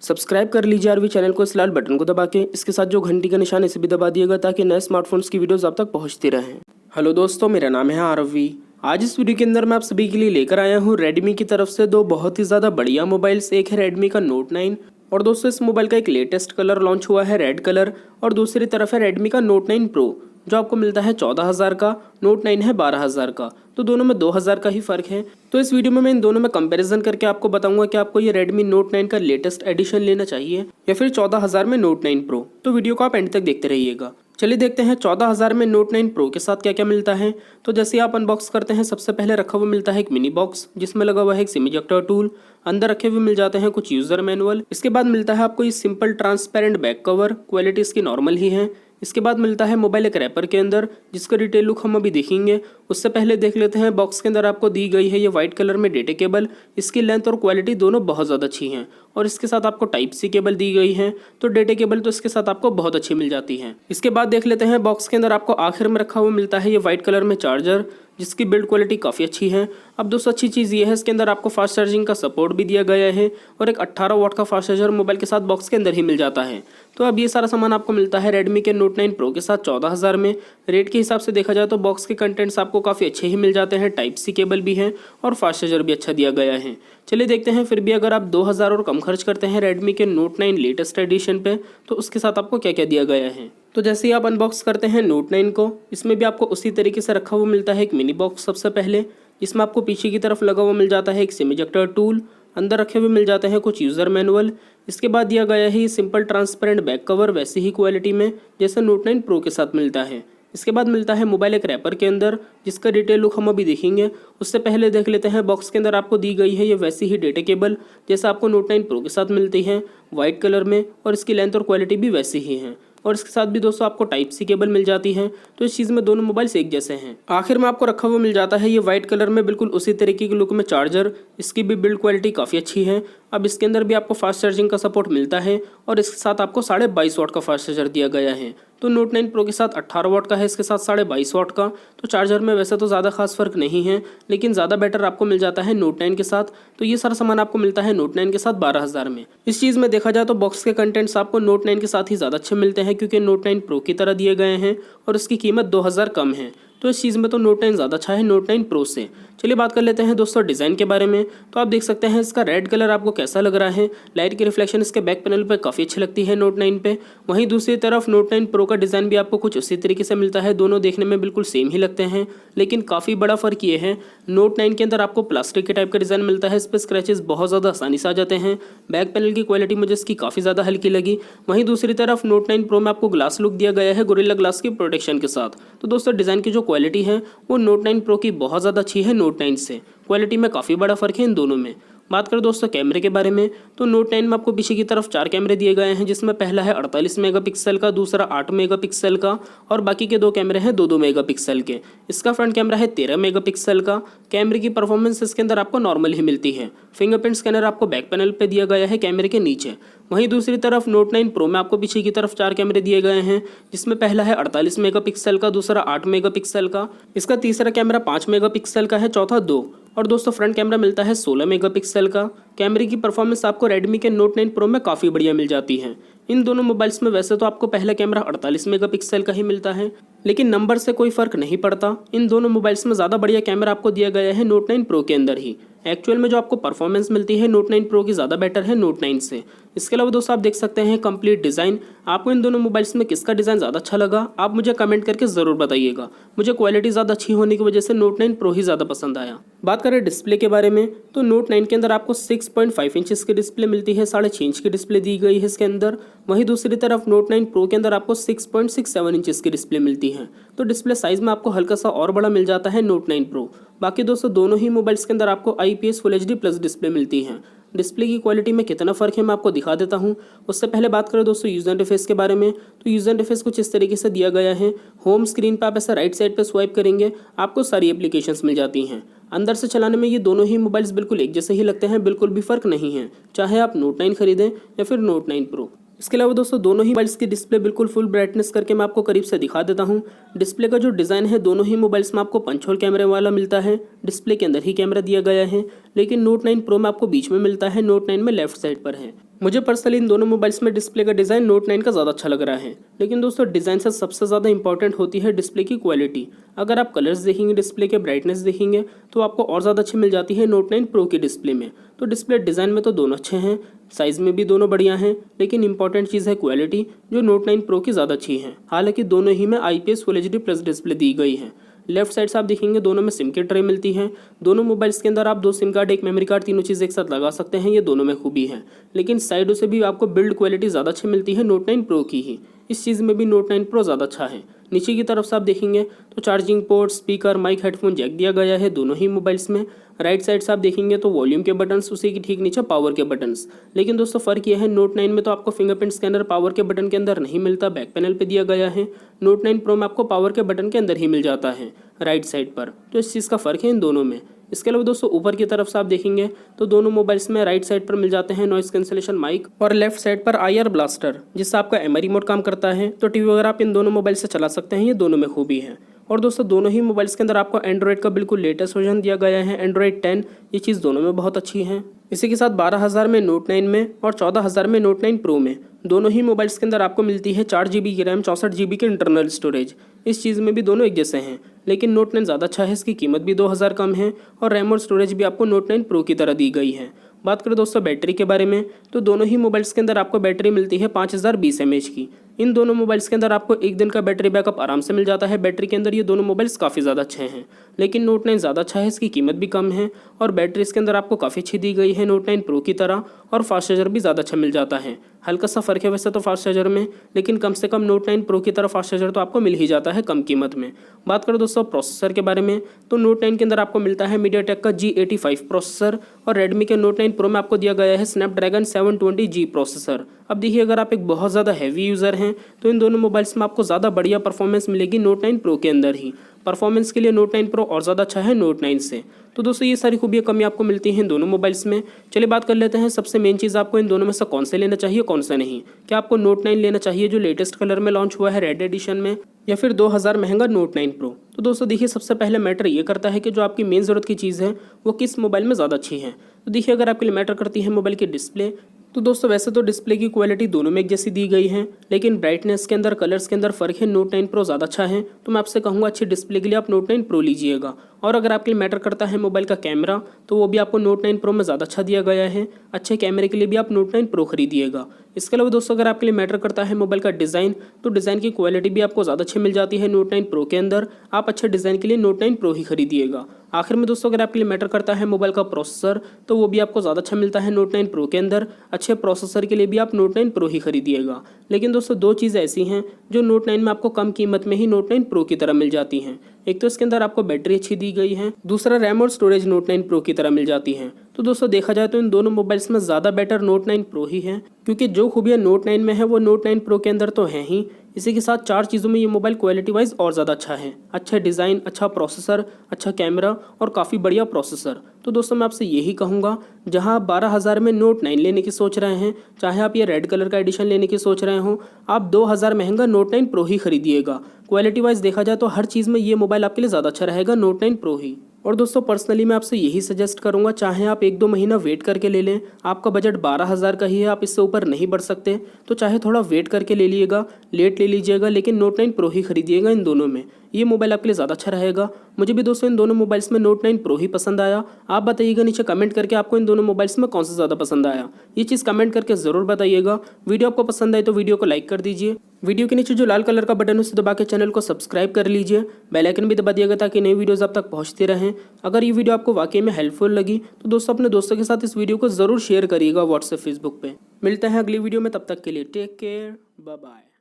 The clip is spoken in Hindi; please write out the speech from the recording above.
सब्सक्राइब कर लीजिए आरवी चैनल को इस लाल बटन को दबा के, इसके साथ जो घंटी का निशान इसे भी दबा दिएगा ताकि नए स्मार्टफोन्स की वीडियोस आप तक पहुंचती रहें। हेलो दोस्तों, मेरा नाम है आरवी। आज इस वीडियो के अंदर मैं आप सभी के लिए लेकर आया हूं रेडमी की तरफ से दो बहुत ही ज़्यादा बढ़िया मोबाइल्स। एक है रेडमी का नोट 9 और दोस्तों इस मोबाइल का एक लेटेस्ट कलर लॉन्च हुआ है रेड कलर, और दूसरी तरफ है रेडमी का नोट 9 प्रो जो आपको मिलता है 14,000 का, नोट 9 है 12,000 का। तो दोनों में 2,000 का ही फ़र्क है। तो इस वीडियो में मैं इन दोनों में कंपैरिजन करके आपको बताऊंगा कि आपको ये रेडमी नोट 9 का लेटेस्ट एडिशन लेना चाहिए या फिर 14,000 में नोट 9 प्रो। तो वीडियो को आप एंड तक देखते रहिएगा। चलिए देखते हैं 14,000 में नोट 9 प्रो के साथ क्या क्या मिलता है। तो जैसे आप अनबॉक्स करते हैं, सबसे पहले रखा हुआ मिलता है एक मिनी बॉक्स जिसमें लगा हुआ है एक सिम इजेक्टर टूल। अंदर रखे हुए मिल जाते हैं कुछ यूज़र मैनुअल। इसके बाद मिलता है आपको ये simple transparent back cover, quality इसकी नॉर्मल ही है। इसके बाद मिलता है मोबाइल एक रैपर के अंदर जिसका डिटेल लुक हम अभी देखेंगे। उससे पहले देख लेते हैं बॉक्स के अंदर आपको दी गई है ये वाइट कलर में डेटा केबल। इसकी लेंथ और क्वालिटी दोनों बहुत ज़्यादा अच्छी हैं और इसके साथ आपको टाइप सी केबल दी गई है। तो डेटा केबल तो इसके साथ आपको बहुत अच्छी मिल जाती है। इसके बाद देख लेते हैं बॉक्स के अंदर आपको आखिर में रखा हुआ मिलता है ये वाइट कलर में चार्जर जिसकी बिल्ड क्वालिटी काफ़ी अच्छी है। अब दोस्तों अच्छी चीज़ ये है इसके अंदर आपको फास्ट चार्जिंग का सपोर्ट भी दिया गया है और एक 18 वाट का फास्ट चार्जर मोबाइल के साथ बॉक्स के अंदर ही मिल जाता है। तो अब ये सारा सामान आपको मिलता है रेडमी के नोट 9 प्रो के साथ 14,000 में। रेट के हिसाब से देखा जाए तो बॉक्स के कंटेंट्स आपको काफ़ी अच्छे ही मिल जाते हैं। टाइप सी केबल भी है और फास्ट चार्जर भी अच्छा दिया गया है। चलिए देखते हैं फिर भी अगर आप 2,000 और कम खर्च करते हैं रेडमी के नोट 9 लेटेस्ट एडिशन पे तो उसके साथ आपको क्या क्या दिया गया है। तो जैसे ही आप अनबॉक्स करते हैं नोट 9 को, इसमें भी आपको उसी तरीके से रखा हुआ मिलता है एक मिनी बॉक्स सबसे पहले, जिसमें आपको पीछे की तरफ लगा हुआ मिल जाता है एक सिम इजेक्टर टूल। अंदर रखे हुए मिल जाते हैं कुछ यूज़र मैनुअल। इसके बाद दिया गया है सिंपल ट्रांसपेरेंट बैक कवर वैसी ही क्वालिटी में जैसे नोट 9 प्रो के साथ मिलता है। इसके बाद मिलता है मोबाइल एक रैपर के अंदर जिसका डिटेल लुक हम अभी देखेंगे। उससे पहले देख लेते हैं बॉक्स के अंदर आपको दी गई है ये वैसी ही डेटा केबल जैसा आपको नोट 9 प्रो के साथ मिलती है वाइट कलर में, और इसकी लेंथ और क्वालिटी भी वैसी ही है। और इसके साथ भी दोस्तों आपको टाइप सी केबल मिल जाती है। तो इस चीज़ में दोनों मोबाइल्स एक जैसे हैं। आखिर में आपको रखा हुआ मिल जाता है ये वाइट कलर में बिल्कुल उसी तरीके के लुक में चार्जर। इसकी भी बिल्ड क्वालिटी काफ़ी अच्छी है। अब इसके अंदर भी आपको फास्ट चार्जिंग का सपोर्ट मिलता है और इसके साथ आपको 22.5 वाट का फास्ट चार्जर दिया गया है। तो नोट 9 प्रो के साथ 18 वाट का है, इसके साथ 22.5 वाट का। तो चार्जर में वैसे तो ज़्यादा खास फर्क नहीं है, लेकिन ज़्यादा बेटर आपको मिल जाता है नोट 9 के साथ। तो ये सारा सामान आपको मिलता है नोट 9 के साथ 12,000 में। इस चीज़ में देखा जाए तो बॉक्स के कंटेंट्स आपको नोट 9 के साथ ही ज़्यादा अच्छे मिलते हैं क्योंकि नोट 9 प्रो की तरह दिए गए हैं और इसकी कीमत 2,000 कम है। तो इस चीज़ में तो नोट 9 ज़्यादा अच्छा है नोट 9 प्रो से। चलिए बात कर लेते हैं दोस्तों डिज़ाइन के बारे में। तो आप देख सकते हैं इसका रेड कलर आपको कैसा लग रहा है। लाइट की रिफ्लेक्शन इसके बैक पैनल पर काफ़ी अच्छी लगती है नोट 9 पे। वहीं दूसरी तरफ नोट 9 प्रो का डिज़ाइन भी आपको कुछ उसी तरीके से मिलता है। दोनों देखने में बिल्कुल सेम ही लगते हैं, लेकिन काफ़ी बड़ा फ़र्क ये है नोट 9 के अंदर आपको प्लास्टिक के टाइप का डिज़ाइन मिलता है। इस पर स्क्रैचेस बहुत ज़्यादा आसानी से आ जाते हैं। बैक पैनल की क्वालिटी मुझे इसकी काफ़ी ज़्यादा हल्की लगी। वहीं दूसरी तरफ नोट 9 प्रो में आपको ग्लास लुक दिया गया है गोरिल्ला ग्लास की प्रोटेक्शन के साथ। तो दोस्तों डिज़ाइन की जो क्वालिटी है वो नोट 9 प्रो की बहुत ज़्यादा अच्छी है नोट 9 से। क्वालिटी में काफ़ी बड़ा फ़र्क है इन दोनों में। बात करें दोस्तों कैमरे के बारे में, तो नोट 9 में आपको पीछे की तरफ 4 कैमरे दिए गए हैं जिसमें पहला है 48 मेगापिक्सल का, दूसरा 8 मेगापिक्सल का और बाकी के 2 कैमरे हैं 2-2 मेगापिक्सल के। इसका फ्रंट कैमरा है 13 मेगापिक्सल का। कैमरे की परफॉर्मेंस इसके अंदर आपको नॉर्मल ही मिलती है। फिंगरप्रिंट स्कैनर आपको बैक पैनल पे दिया गया है कैमरे के नीचे। वहीं दूसरी तरफ नोट 9 प्रो में आपको पीछे की तरफ 4 कैमरे दिए गए हैं जिसमें पहला है 48 मेगापिक्सल का, दूसरा 8 मेगापिक्सल का। इसका तीसरा कैमरा 5 मेगापिक्सल का है, चौथा 2। और दोस्तों फ्रंट कैमरा मिलता है 16 मेगापिक्सल का। कैमरे की परफॉर्मेंस आपको रेडमी के नोट 9 प्रो में काफ़ी बढ़िया मिल जाती है। इन दोनों मोबाइल्स में वैसे तो आपको पहला कैमरा 48 मेगापिक्सल का ही मिलता है, लेकिन नंबर से कोई फ़र्क नहीं पड़ता। इन दोनों मोबाइल्स में ज़्यादा बढ़िया कैमरा आपको दिया गया है नोट 9 प्रो के अंदर ही। एक्चुअल में जो आपको परफॉर्मेंस मिलती है नोट 9 प्रो की ज़्यादा बेटर है नोट 9 से। इसके अलावा दोस्तों आप देख सकते हैं कंप्लीट डिज़ाइन। आपको इन दोनों मोबाइल्स में किसका डिज़ाइन ज़्यादा अच्छा लगा आप मुझे कमेंट करके ज़रूर बताइएगा। मुझे क्वालिटी ज़्यादा अच्छी होने की वजह से नोट 9 प्रो ही ज़्यादा पसंद आया। बात करें डिस्प्ले के बारे में, तो नोट 9 के अंदर आपको 6.5 इंचज़ की डिस्प्ले मिलती है, 6.5 इंच की डिस्प्ले दी गई है इसके अंदर। वहीं दूसरी तरफ नोट 9 प्रो के अंदर आपको 6.67 इंचज़ की डिस्प्ले मिलती है। तो डिस्प्ले साइज़ में आपको हल्का सा और बड़ा मिल जाता है नोट 9 प्रो। बाकी दोस्तों दोनों ही मोबाइल्स के अंदर आपको IPS full HD plus display मिलती है। डिस्प्ले की क्वालिटी में कितना फ़र्क है मैं आपको दिखा देता हूं। उससे पहले बात करें दोस्तों यूज़र इंटरफेस के बारे में, तो यूज़र इंटरफेस कुछ इस तरीके से दिया गया है। होम स्क्रीन पर आप ऐसा राइट साइड पर स्वाइप करेंगे आपको सारी एप्लीकेशंस मिल जाती हैं। अंदर से चलाने में ये दोनों ही मोबाइल्स बिल्कुल एक जैसे ही लगते हैं, बिल्कुल भी फ़र्क नहीं है, चाहे आप नोट 9 खरीदें या फिर नोट 9 प्रो। इसके अलावा दोस्तों दोनों ही मोबाइल्स की डिस्प्ले बिल्कुल फुल ब्राइटनेस करके मैं आपको करीब से दिखा देता हूं। डिस्प्ले का जो डिज़ाइन है दोनों ही मोबाइल्स में आपको पंच होल कैमरे वाला मिलता है। डिस्प्ले के अंदर ही कैमरा दिया गया है, लेकिन नोट 9 प्रो में आपको बीच में मिलता है, नोट 9 में लेफ्ट साइड पर है। मुझे पर्सनली इन दोनों मोबाइल्स में डिस्प्ले का डिज़ाइन नोट 9 का ज़्यादा अच्छा लग रहा है, लेकिन दोस्तों डिज़ाइन से सबसे ज़्यादा इंपॉर्टेंट होती है डिस्प्ले की क्वालिटी। अगर आप कलर्स देखेंगे, डिस्प्ले के ब्राइटनेस देखेंगे तो आपको और ज़्यादा अच्छी मिल जाती है नोट 9 प्रो की डिस्प्ले में। तो डिस्प्ले डिज़ाइन में तो दोनों अच्छे हैं, साइज़ में भी दोनों बढ़िया हैं, लेकिन इंपॉर्टेंट चीज़ है क्वालिटी, जो नोट 9 प्रो की ज़्यादा अच्छी है। हालांकि दोनों ही में IPS full HD plus display दी गई है। लेफ्ट साइड से आप देखेंगे दोनों में सिम की ट्रे मिलती है। दोनों मोबाइल्स के अंदर आप 2 सिम कार्ड, 1 मेमोरी कार्ड, तीनों चीज़ एक साथ लगा सकते हैं, ये दोनों में खूबी है। लेकिन साइडों से भी आपको बिल्ड क्वालिटी ज़्यादा अच्छी मिलती है नोट 9 प्रो की ही। इस चीज़ में भी नोट 9 प्रो ज़्यादा अच्छा है। नीचे की तरफ से आप देखेंगे तो charging port, speaker, mic, headphone jack दिया गया है दोनों ही मोबाइल्स में। राइट साइड से आप देखेंगे तो वॉल्यूम के बटन्स, उसी की ठीक नीचे पावर के बटन्स। लेकिन दोस्तों फ़र्क यह है, नोट 9 में तो आपको फिंगरप्रिंट स्कैनर पावर के बटन के अंदर नहीं मिलता, बैक पैनल पे दिया गया है। नोट 9 प्रो में आपको पावर के बटन के अंदर ही मिल जाता है राइट साइड पर। तो इस चीज़ का फ़र्क है इन दोनों में। इसके अलावा दोस्तों ऊपर की तरफ से आप देखेंगे तो दोनों मोबाइल्स में राइट साइड पर मिल जाते हैं नॉइस कैंसलेशन माइक और लेफ्ट साइड पर IR ब्लास्टर, जिससे आपका MI रिमोट काम करता है। तो टीवी वगैरह आप इन दोनों मोबाइल से चला सकते हैं, ये दोनों में खूबी है। और दोस्तों दोनों ही मोबाइल्स के अंदर आपको एंड्रॉइड का बिल्कुल लेटेस्ट वर्जन दिया गया है, एंड्रॉइड 10। ये चीज़ दोनों में बहुत अच्छी है। इसी के साथ 12,000 में नोट 9 में और 14,000 में नोट 9 प्रो में दोनों ही मोबाइल्स के अंदर आपको मिलती है 4 GB की रैम, 64 GB की इंटरनल स्टोरेज। इस चीज़ में भी दोनों एक जैसे हैं, लेकिन नोट 9 ज़्यादा अच्छा है, इसकी कीमत भी 2,000 कम है और रैम और स्टोरेज भी आपको नोट 9 प्रो की तरह दी गई है। बात करें दोस्तों बैटरी के बारे में, तो दोनों ही मोबाइल्स के अंदर आपको बैटरी मिलती है 5020 mAh की। इन दोनों मोबाइल्स के अंदर आपको 1 दिन का बैटरी बैकअप आराम से मिल जाता है। बैटरी के अंदर ये दोनों मोबाइल्स काफ़ी ज़्यादा अच्छे हैं, लेकिन नोट 9 ज़्यादा अच्छा है, इसकी कीमत भी कम है और बैटरी इसके अंदर आपको काफ़ी अच्छी दी गई है नोट 9 प्रो की तरह, और फास्ट चार्जर भी ज़्यादा अच्छा मिल जाता है। हल्का सा फ़र्क है वैसे तो फास्ट चार्जर में, लेकिन कम से कम नोट 9 प्रो की तरह फास्ट चार्जर तो आपको मिल ही जाता है कम कीमत में। बात करें दोस्तों प्रोसेसर के बारे में, तो नोट 9 के अंदर आपको मिलता है मीडियाटेक का G85 प्रोसेसर और रेडमी के नोट 9 प्रो में आपको दिया गया है स्नैपड्रैगन 720G प्रोसेसर। अब देखिए, अगर आप एक बहुत ज़्यादा हैवी यूज़र हैं तो इन दोनों मोबाइल्स में आपको ज़्यादा बढ़िया परफॉर्मेंस मिलेगी नोट 9 प्रो के अंदर ही। परफॉर्मेंस के लिए नोट 9 प्रो और ज़्यादा अच्छा है नोट 9 से। तो दोस्तों ये सारी खूबियाँ कमी आपको मिलती हैं इन दोनों मोबाइल्स में। चलिए बात कर लेते हैं सबसे मेन चीज़, आपको इन दोनों में से कौन से लेना चाहिए, कौन सा नहीं। क्या आपको नोट 9 लेना चाहिए जो लेटेस्ट कलर में लॉन्च हुआ है रेड एडिशन में, या फिर 2000 महंगा नोट 9 प्रो। तो दोस्तों देखिए, सबसे पहले मैटर ये करता है कि जो आपकी मेन ज़रूरत की चीज़ है वो किस मोबाइल में ज़्यादा अच्छी है। तो देखिए, अगर आपके लिए मैटर करती है मोबाइल की डिस्प्ले, तो दोस्तों वैसे तो डिस्प्ले की क्वालिटी दोनों में एक जैसी दी गई है, लेकिन ब्राइटनेस के अंदर, कलर्स के अंदर फ़र्क है। नोट 9 प्रो ज़्यादा अच्छा है, तो मैं आपसे कहूँगा अच्छी डिस्प्ले के लिए आप नोट 9 प्रो लीजिएगा। और अगर आपके लिए मैटर करता है मोबाइल का कैमरा, तो वो भी आपको नोट 9 प्रो में ज़्यादा अच्छा दिया गया है। अच्छे कैमरे के लिए भी आप नोट 9 प्रो खरीदिएगा। इसके अलावा दोस्तों अगर आपके लिए मैटर करता है मोबाइल का डिज़ाइन, तो डिज़ाइन की क्वालिटी भी आपको ज़्यादा अच्छी मिल जाती है नोट 9 प्रो के अंदर। आप अच्छे डिज़ाइन के लिए नोट 9 प्रो ही खरीदिएगा। आखिर में दोस्तों अगर आपके लिए मैटर करता है मोबाइल का प्रोसेसर, तो वो भी आपको ज़्यादा अच्छा मिलता है नोट 9 प्रो के अंदर। अच्छे प्रोसेसर के लिए भी आप नोट 9 प्रो ही खरीदिएगा। लेकिन दोस्तों दो चीज़ें ऐसी हैं जो नोट 9 में आपको कम कीमत में ही नोट 9 प्रो की तरह मिल जाती हैं। एक तो इसके अंदर आपको बैटरी अच्छी दी गई है, दूसरा रैम और स्टोरेज नोट 9 प्रो की तरह मिल जाती हैं। तो दोस्तों देखा जाए तो इन दोनों मोबाइल्स में ज़्यादा बेटर नोट 9 प्रो ही है, क्योंकि जो खूबियाँ नोट 9 में है वो नोट 9 प्रो के अंदर तो हैं ही। इसी के साथ 4 चीज़ों में ये मोबाइल क्वालिटी वाइज और ज़्यादा अच्छा है। अच्छा डिज़ाइन, अच्छा प्रोसेसर, अच्छा कैमरा और काफ़ी बढ़िया प्रोसेसर। तो दोस्तों मैं आपसे यही कहूँगा, जहाँ आप 12,000 में नोट 9 लेने की सोच रहे हैं, चाहे आप ये रेड कलर का एडिशन लेने की सोच रहे हो, आप 2,000 महंगा नोट 9 प्रो ही खरीदिएगा। क्वालिटी वाइज देखा जाए तो हर चीज़ में ये मोबाइल आपके लिए ज़्यादा अच्छा रहेगा नोट 9 प्रो ही। और दोस्तों पर्सनली मैं आपसे यही सजेस्ट करूंगा, चाहे आप 1-2 महीना वेट करके ले लें, आपका बजट 12,000 का ही है, आप इससे ऊपर नहीं बढ़ सकते, तो चाहे थोड़ा वेट करके ले लीजिएगा, लेट ले लीजिएगा, लेकिन नोट 9 प्रो ही खरीदिएगा। इन दोनों में ये मोबाइल आपके लिए ज़्यादा अच्छा रहेगा। मुझे भी दोस्तों इन दोनों मोबाइल्स में नोट 9 प्रो ही पसंद आया। आप बताइएगा नीचे कमेंट करके आपको इन दोनों मोबाइल्स में कौन सा ज़्यादा पसंद आया, ये चीज़ कमेंट करके ज़रूर बताइएगा। वीडियो आपको पसंद आए तो वीडियो को लाइक कर दीजिए। वीडियो के नीचे जो लाल कलर का बटन है उसे दबा के चैनल को सब्सक्राइब कर लीजिए। बेल आइकन भी दबा दिएगा ताकि नई वीडियोस आप तक पहुंचती रहें। अगर ये वीडियो आपको वाकई में हेल्पफुल लगी तो दोस्तों अपने दोस्तों के साथ इस वीडियो को ज़रूर शेयर करिएगा व्हाट्सएप, फेसबुक पे। मिलते हैं अगली वीडियो में, तब तक के लिए टेक केयर, बाय बाय।